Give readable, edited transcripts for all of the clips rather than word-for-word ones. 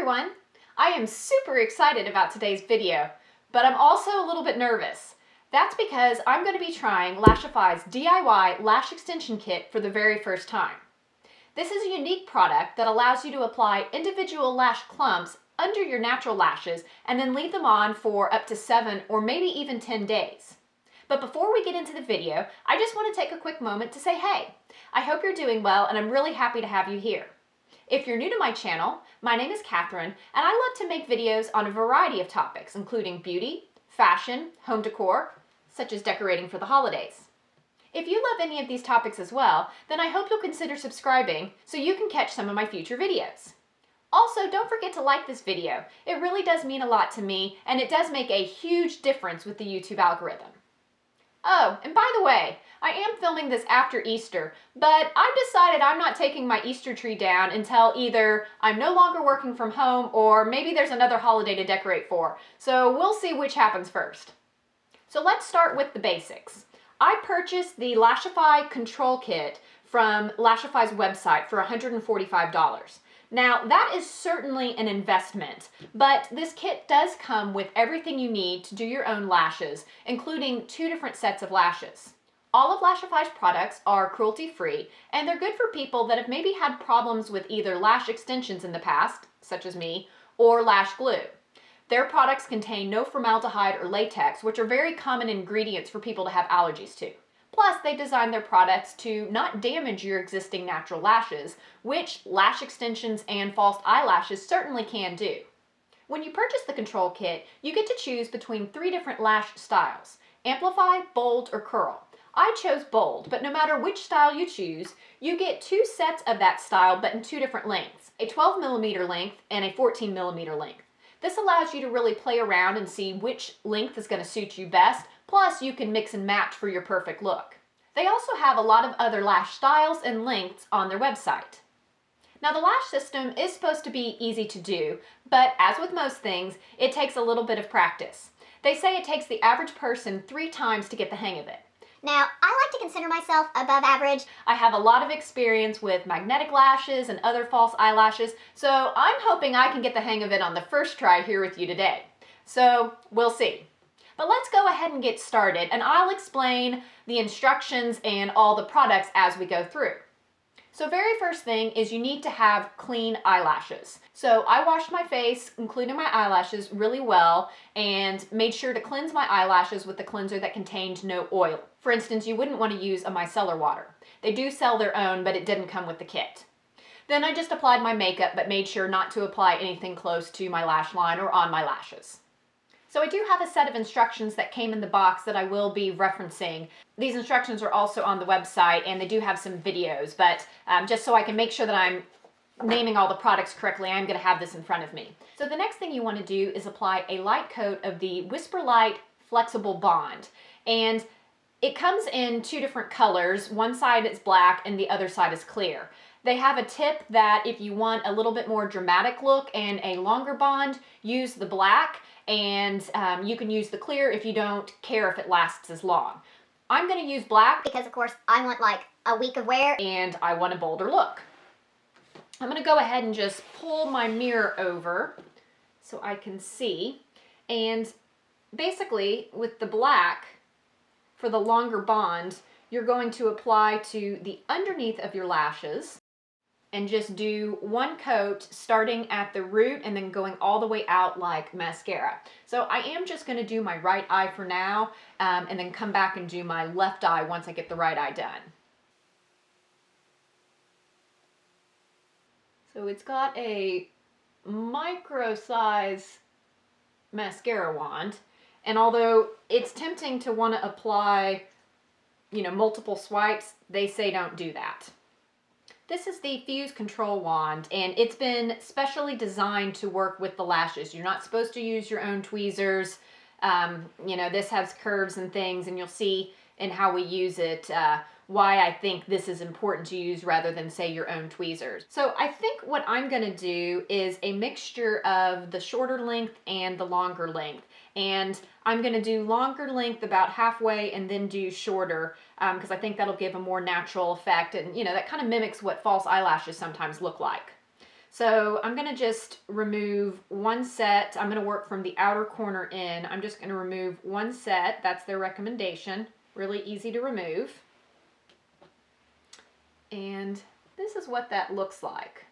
everyone! I am super excited about today's video, but I'm also a little bit nervous. That's because I'm going to be trying Lashify's DIY lash extension kit for the very first time. This is a unique product that allows you to apply individual lash clumps under your natural lashes and then leave them on for up to 7 or maybe even 10 days. But before we get into the video, I just want to take a quick moment to say hey. I hope you're doing well and I'm really happy to have you here. If you're new to my channel, my name is Catherine, and I love to make videos on a variety of topics, including beauty, fashion, home decor, such as decorating for the holidays. If you love any of these topics as well, then I hope you'll consider subscribing so you can catch some of my future videos. Also, don't forget to like this video. It really does mean a lot to me, and it does make a huge difference with the YouTube algorithm. Oh, and by the way, I am filming this after Easter, but I've decided I'm not taking my Easter tree down until either I'm no longer working from home or maybe there's another holiday to decorate for. So we'll see which happens first. So let's start with the basics. I purchased the Lashify control kit from Lashify's website for $145. Now, that is certainly an investment, but this kit does come with everything you need to do your own lashes, including 2 different sets of lashes. All of Lashify's products are cruelty-free, and they're good for people that have maybe had problems with either lash extensions in the past, such as me, or lash glue. Their products contain no formaldehyde or latex, which are very common ingredients for people to have allergies to. Plus, they designed their products to not damage your existing natural lashes, which lash extensions and false eyelashes certainly can do. When you purchase the control kit, you get to choose between 3 different lash styles: amplify, bold, or curl. I chose bold, but no matter which style you choose, you get 2 sets of that style but in 2 different lengths, a 12mm length and a 14mm length. This allows you to really play around and see which length is going to suit you best, plus you can mix and match for your perfect look. They also have a lot of other lash styles and lengths on their website. Now, the lash system is supposed to be easy to do, but as with most things, it takes a little bit of practice. They say it takes the average person 3 times to get the hang of it. Now, I like to consider myself above average. I have a lot of experience with magnetic lashes and other false eyelashes, so I'm hoping I can get the hang of it on the first try here with you today. So, we'll see. But let's go ahead and get started, and I'll explain the instructions and all the products as we go through. So very first thing is you need to have clean eyelashes. So I washed my face, including my eyelashes, really well and made sure to cleanse my eyelashes with a cleanser that contained no oil. For instance, you wouldn't want to use a micellar water. They do sell their own, but it didn't come with the kit. Then I just applied my makeup, but made sure not to apply anything close to my lash line or on my lashes. So I do have a set of instructions that came in the box that I will be referencing. These instructions are also on the website and they do have some videos, but just so I can make sure that I'm naming all the products correctly, I'm going to have this in front of me. So the next thing you want to do is apply a light coat of the Whisper Light Flexible Bond. And it comes in 2 different colors. One side is black and the other side is clear. They have a tip that if you want a little bit more dramatic look and a longer bond, use the black. And you can use the clear if you don't care if it lasts as long. I'm going to use black Because, of course, I want like a week of wear. and I want a bolder look. I'm going to go ahead and just pull my mirror over so I can see. And basically, with the black, for the longer bond, you're going to apply to the underneath of your lashes and just do 1 coat starting at the root and then going all the way out like mascara. So I am just going to do my right eye for now and then come back and do my left eye once I get the right eye done. So it's got a micro size mascara wand, and although it's tempting to want to apply, multiple swipes, they say don't do that. This is the Fuse Control Wand, and it's been specially designed to work with the lashes. You're not supposed to use your own tweezers. This has curves and things, and you'll see in how we use it why I think this is important to use rather than, say, your own tweezers. So I think what I'm going to do is a mixture of the shorter length and the longer length. And I'm going to do longer length about halfway and then do shorter because I think that'll give a more natural effect, and that kind of mimics what false eyelashes sometimes look like. So I'm gonna just remove one set. I'm gonna work from the outer corner in. I'm just gonna remove one set. That's their recommendation. Really easy to remove. And this is what that looks like.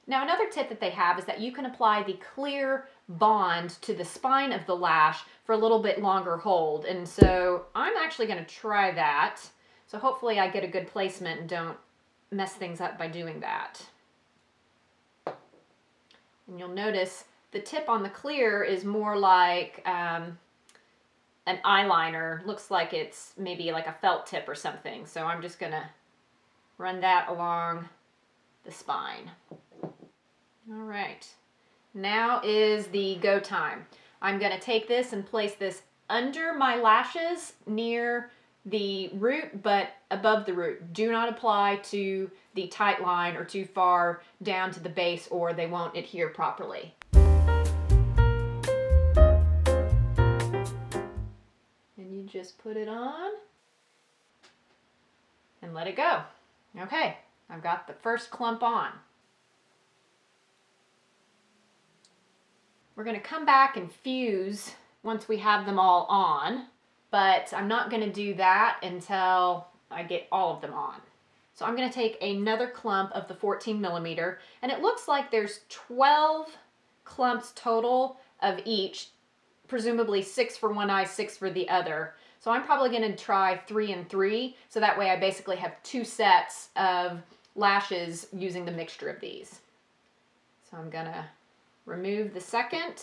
Now another tip that they have is that you can apply the clear bond to the spine of the lash for a little bit longer hold. And so I'm actually going to try that. So hopefully I get a good placement and don't mess things up by doing that. And you'll notice the tip on the clear is more like an eyeliner. Looks like it's maybe like a felt tip or something. So I'm just going to run that along the spine. All right, now is the go time. I'm going to take this and place this under my lashes near the root, but above the root. Do not apply to the tight line or too far down to the base, or they won't adhere properly. And you just put it on and let it go. Okay, I've got the first clump on. We're going to come back and fuse once we have them all on, but I'm not going to do that until I get all of them on. So I'm going to take another clump of the 14 millimeter, and it looks like there's 12 clumps total of each, presumably 6 for one eye, 6 for the other. So I'm probably going to try 3 and 3, so that way I basically have 2 sets of lashes using the mixture of these. So I'm going to remove the second.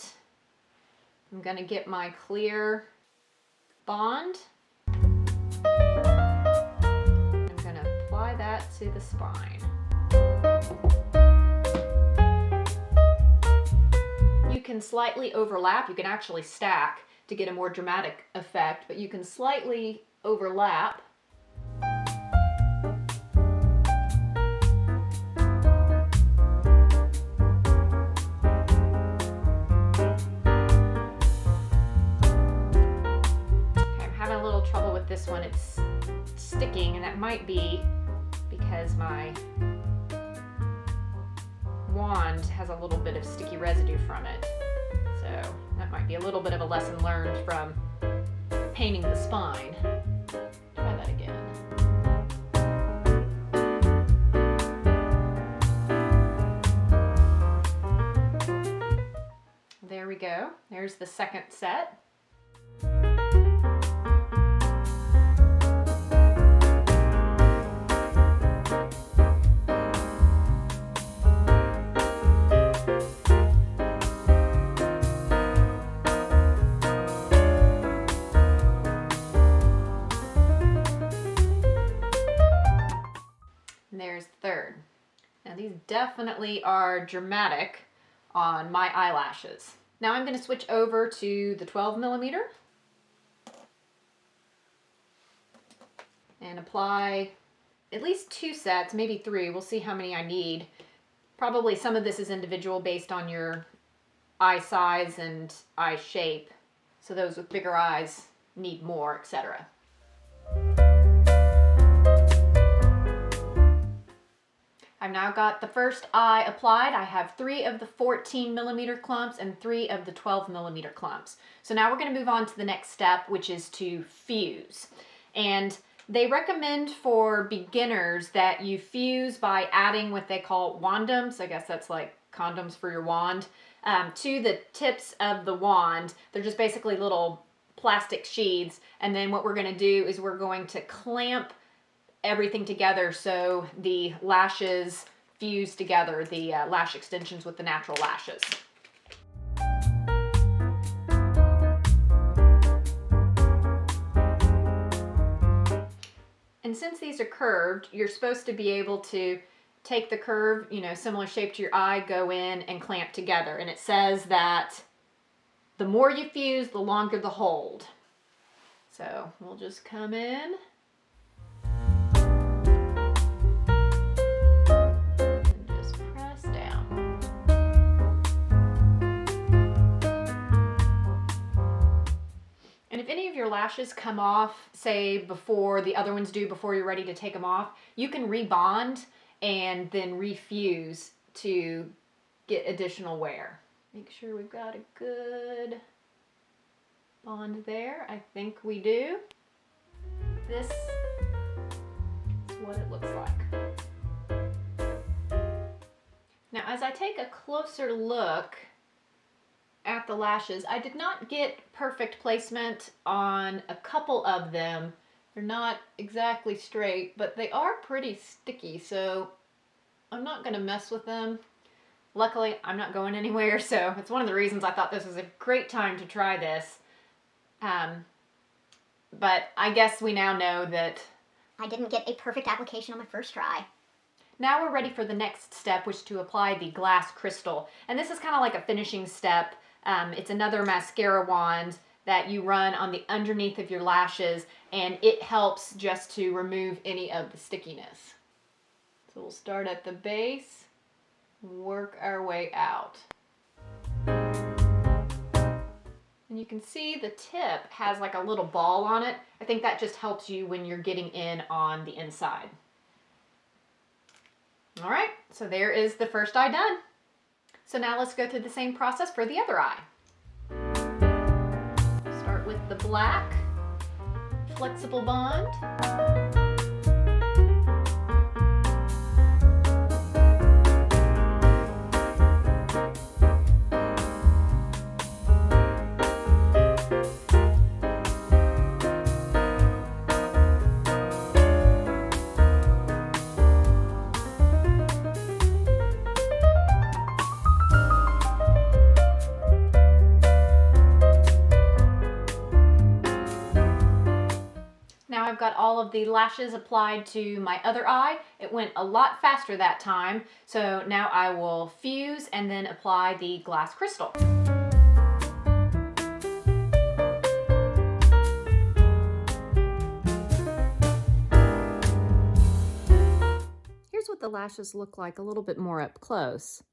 I'm going to get my clear bond. I'm going to apply that to the spine. You can slightly overlap. You can actually stack to get a more dramatic effect, but you can slightly overlap. This one, it's sticking, and that might be because my wand has a little bit of sticky residue from it. So that might be a little bit of a lesson learned from painting the spine. Try that again. There we go. There's the second set. There's the third. Now these definitely are dramatic on my eyelashes. Now I'm going to switch over to the 12 millimeter and apply at least 2 sets, maybe 3. We'll see how many I need. Probably some of this is individual based on your eye size and eye shape. So those with bigger eyes need more, etc. I've now got the first eye applied. I have 3 of the 14 millimeter clumps and 3 of the 12 millimeter clumps. So now we're going to move on to the next step, which is to fuse. And they recommend for beginners that you fuse by adding what they call wandums. I guess that's like condoms for your wand. To the tips of the wand. They're just basically little plastic sheaths. And then what we're going to do is we're going to clamp everything together so the lashes fuse together, the lash extensions with the natural lashes. And since these are curved, you're supposed to be able to take the curve, similar shape to your eye, go in and clamp together. And it says that the more you fuse, the longer the hold. So we'll just come in. And if any of your lashes come off, say before the other ones do, before you're ready to take them off, you can rebond and then refuse to get additional wear. Make sure we've got a good bond there. I think we do. This is what it looks like. Now, as I take a closer look at the lashes, I did not get perfect placement on a couple of them. They're not exactly straight, but they are pretty sticky, so I'm not going to mess with them. Luckily, I'm not going anywhere, so it's one of the reasons I thought this was a great time to try this. But I guess we now know that I didn't get a perfect application on my first try. now we're ready for the next step, which is to apply the glass crystal. And this is kind of like a finishing step. It's another mascara wand that you run on the underneath of your lashes, and it helps just to remove any of the stickiness. So we'll start at the base, work our way out. And you can see the tip has like a little ball on it. I think that just helps you when you're getting in on the inside. All right, so there is the first eye done. So now let's go through the same process for the other eye. Start with the black flexible bond. Now I've got all of the lashes applied to my other eye. It went a lot faster that time. So now I will fuse and then apply the glass crystal. Here's what the lashes look like a little bit more up close.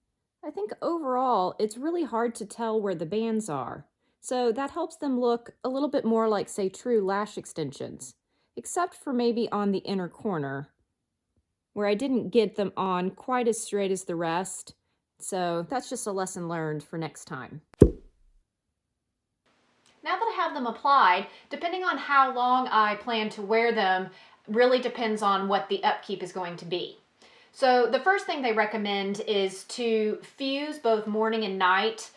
I think overall it's really hard to tell where the bands are. So that helps them look a little bit more like, say, true lash extensions. Except for maybe on the inner corner, where I didn't get them on quite as straight as the rest. So that's just a lesson learned for next time. Now that I have them applied, depending on how long I plan to wear them, really depends on what the upkeep is going to be. So the first thing they recommend is to fuse both morning and night,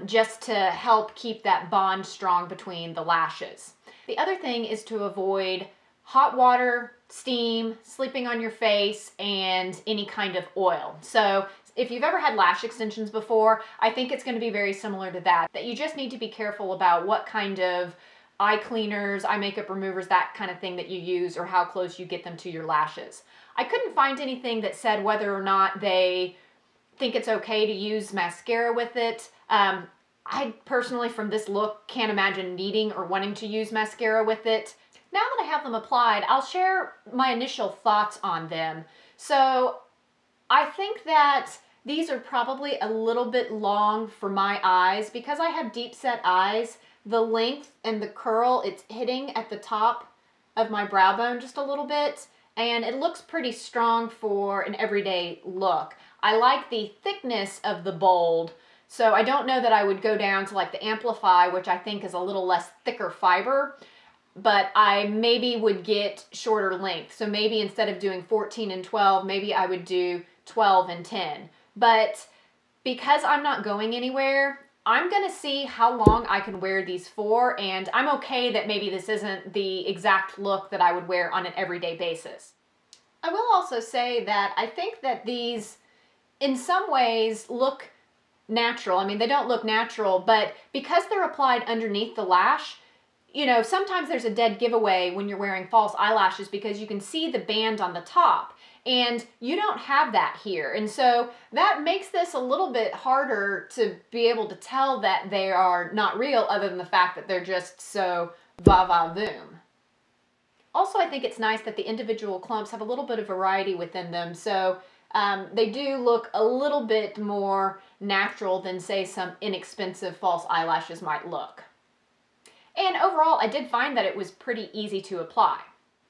just to help keep that bond strong between the lashes. The other thing is to avoid hot water, steam, sleeping on your face, and any kind of oil. So if you've ever had lash extensions before, I think it's going to be very similar to that you just need to be careful about what kind of eye cleaners, eye makeup removers, that kind of thing that you use, or how close you get them to your lashes. I couldn't find anything that said whether or not they think it's okay to use mascara with it. I personally, from this look, can't imagine needing or wanting to use mascara with it. Now that I have them applied, I'll share my initial thoughts on them. So I think that these are probably a little bit long for my eyes. Because I have deep set eyes, the length and the curl, it's hitting at the top of my brow bone just a little bit, and it looks pretty strong for an everyday look. I like the thickness of the bold, so I don't know that I would go down to like the Amplify, which I think is a little less thicker fiber, but I maybe would get shorter length. So maybe instead of doing 14 and 12, maybe I would do 12 and 10. But because I'm not going anywhere, I'm gonna see how long I can wear these for, and I'm okay that maybe this isn't the exact look that I would wear on an everyday basis. I will also say that I think that these, in some ways, look natural. I mean, they don't look natural, but because they're applied underneath the lash, you know, sometimes there's a dead giveaway when you're wearing false eyelashes because you can see the band on the top, and you don't have that here. And so that makes this a little bit harder to be able to tell that they are not real, other than the fact that they're just so va-va-voom. Also, I think it's nice that the individual clumps have a little bit of variety within them, so they do look a little bit more natural than, say, some inexpensive false eyelashes might look. And overall, I did find that it was pretty easy to apply.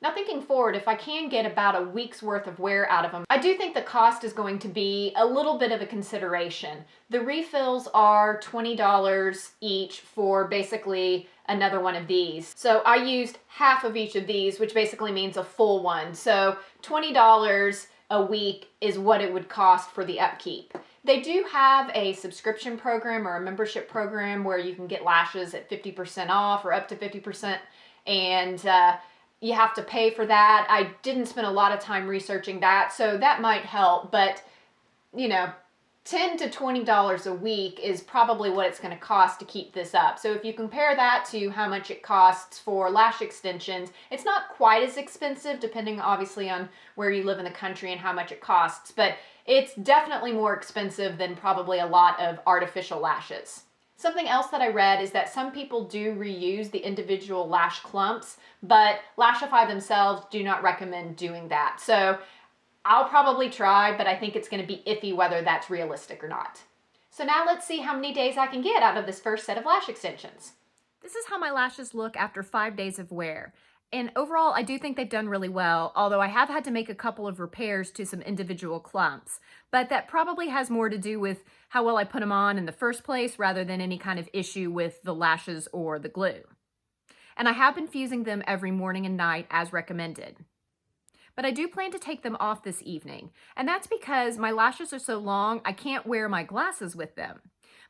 Now thinking forward, if I can get about a week's worth of wear out of them, I do think the cost is going to be a little bit of a consideration. The refills are $20 each for basically another one of these. So I used half of each of these, which basically means a full one. So $20 a week is what it would cost for the Upkeep. They do have a subscription program or a membership program where you can get lashes at 50% off or up to 50%, and you have to pay for that. I didn't spend a lot of time researching that, so that might help, but you know, $10 to $20 a week is probably what it's going to cost to keep this up. So if you compare that to how much it costs for lash extensions, it's not quite as expensive, depending obviously on where you live in the country and how much it costs, but it's definitely more expensive than probably a lot of artificial lashes. Something else that I read is that some people do reuse the individual lash clumps, but Lashify themselves do not recommend doing that. So I'll probably try, but I think it's going to be iffy whether that's realistic or not. So now let's see how many days I can get out of this first set of lash extensions. This is how my lashes look after 5 days of wear. And overall, I do think they've done really well, although I have had to make a couple of repairs to some individual clumps. But that probably has more to do with how well I put them on in the first place rather than any kind of issue with the lashes or the glue. And I have been fusing them every morning and night as recommended. But I do plan to take them off this evening, and that's because my lashes are so long I can't wear my glasses with them.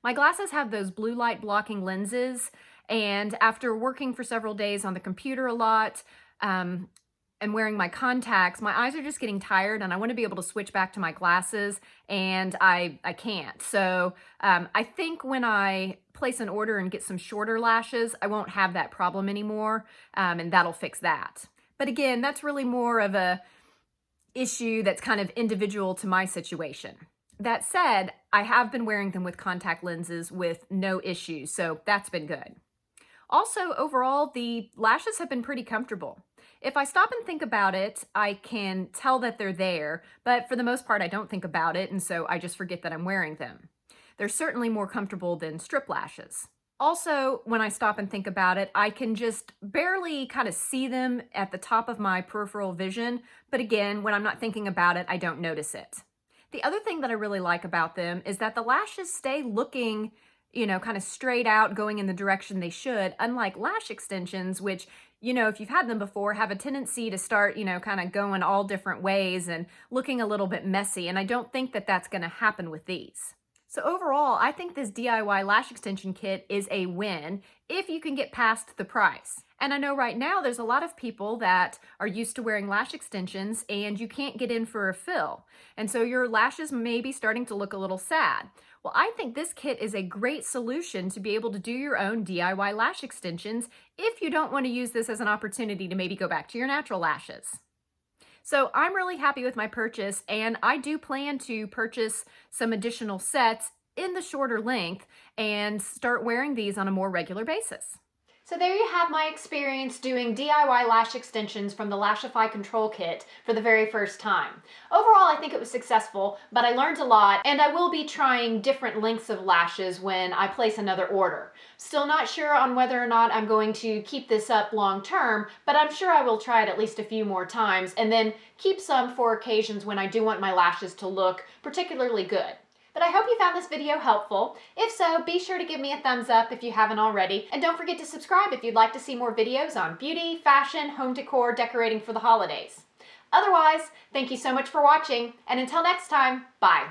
My glasses have those blue light blocking lenses, and after working for several days on the computer a lot and wearing my contacts, my eyes are just getting tired and I want to be able to switch back to my glasses, and I can't. So I think when I place an order and get some shorter lashes, I won't have that problem anymore, and that'll fix that. But again, that's really more of a issue that's kind of individual to my situation. That said, I have been wearing them with contact lenses with no issues, so that's been good. Also, overall, the lashes have been pretty comfortable. If I stop and think about it, I can tell that they're there, but for the most part, I don't think about it, and so I just forget that I'm wearing them. They're certainly more comfortable than strip lashes. Also, when I stop and think about it, I can just barely kind of see them at the top of my peripheral vision, but again, when I'm not thinking about it, I don't notice it. The other thing that I really like about them is that the lashes stay looking, kind of straight out, going in the direction they should, unlike lash extensions, which, if you've had them before, have a tendency to start, kind of going all different ways and looking a little bit messy, and I don't think that that's going to happen with these. So overall, I think this DIY lash extension kit is a win if you can get past the price. And I know right now there's a lot of people that are used to wearing lash extensions and you can't get in for a fill. And so your lashes may be starting to look a little sad. Well, I think this kit is a great solution to be able to do your own DIY lash extensions if you don't want to use this as an opportunity to maybe go back to your natural lashes. So I'm really happy with my purchase, and I do plan to purchase some additional sets in the shorter length and start wearing these on a more regular basis. So there you have my experience doing DIY lash extensions from the Lashify Control Kit for the very first time. Overall, I think it was successful, but I learned a lot, and I will be trying different lengths of lashes when I place another order. Still not sure on whether or not I'm going to keep this up long term, but I'm sure I will try it at least a few more times, and then keep some for occasions when I do want my lashes to look particularly good. But I hope you found this video helpful. If so, be sure to give me a thumbs up if you haven't already, and don't forget to subscribe if you'd like to see more videos on beauty, fashion, home decor, decorating for the holidays. Otherwise, thank you so much for watching, and until next time, bye.